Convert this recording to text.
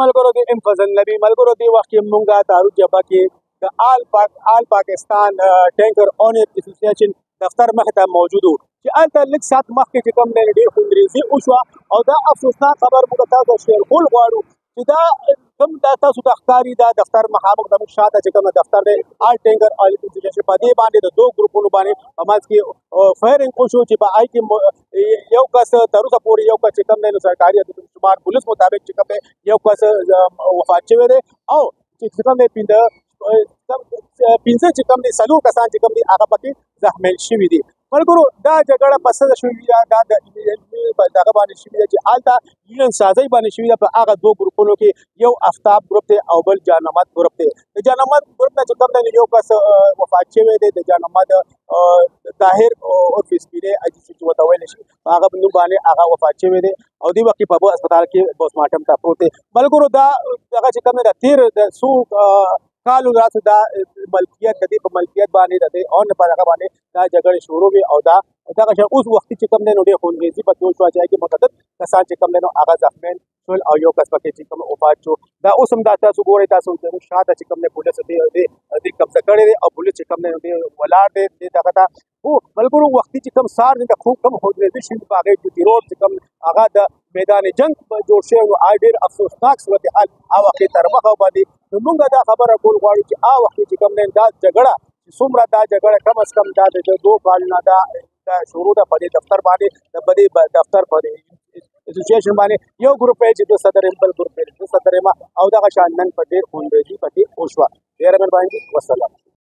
ملګرو د ام فضل نبی ملګرو دی وخت کې مونږه دارو جبا کې د آل پاکستان ټینکر اونر اسوسییشن دفتر مخ ته موجود وو چې الته لږ ساعت مخکې چې کوم دی ډېر خونریزي وشوه او دا افسوسناک خبر موږ تاسو ته شیر کول غواړو چې دا کوم دا تاسو ته ښکاري دا دفتر مخامخ زموږ شاته چې کوم دفتر دی آل ټینکر اونر اسوسییشن په دې باندې د دوه ګروپونو باندې په منځ کې فایرنګ وشو چې په هغې کې یو کس تر اوسه پورې یو کس چې کوم دی نو سرکاري شمار پولیس مطابق چې کوم دی یو کس وفات شوی دی او چې کوم دی پنځه چې کوم دي څلور کسان چې کوم دي هغه پکې زخمیان شوي دي. ملګرو دا جګړه په څه شوې ده دا د دغه باندې شوې ده چې هلته یونین سازۍ باندې شوې ده په هغه دوه ګروپونو کې یو آفتاب ګروپ دی او بل جانماز ګروپ دی. د جانماز ګروپ نه چې کوم دی یو کس وفات شوی دی د جانماز طاهر عرف سپینې عزیزي چې ورته ویلی شي په هغه نوم باندې هغه وفات شوی دی او دې وخت کې په هسپتال کې پوسټمارټم ته پروت دی. ملګرو دا دغه چې کوم دی د تېر د څو کالو راځي دا ملکیت د دې په ملکیت باندې د دې اون په هغه باندې دا جګړې شروع وي او دا دغه اوس وخت چې کوم دی نو ډېر خونریزي پکې وشوه چې هغې کې متعدد کسان چې کوم دی نو هغه زخمیان شول او یو کس پکې چې کوم وفات شو. دا اوس هم دا تاسو ګورئ تاسو زموږ شاته چې کوم دی پولیس دې قبضه کړی دی او پولیس چې کوم دی نو ولاړ دی دې دغه ته خو ملګرو وختي چې کوم سهار دی د خوب کم خونریزي شوي په هغې ډیوټي روډ چې کوم هغه د میدان جنګ جوړ شوی نو هغه ډېر افسوسناک صورتحال هغه وخت تر مخه باندې نو موږ دا خبره کول غواړو چې هغه وخت چې کوم دی دا جګړه چې څومره دا جګړه کم از کم دا د دوه کالونه دا شروع ده په دې دفتر باندې د دې دفتر په اسوسییشن باندې یو ګروپ یې چې د صدر بل ګروپ یې د صدر او دغه شان نن په ډېر خونریزي پکې وشوه. ډېره مهرباني وسلام.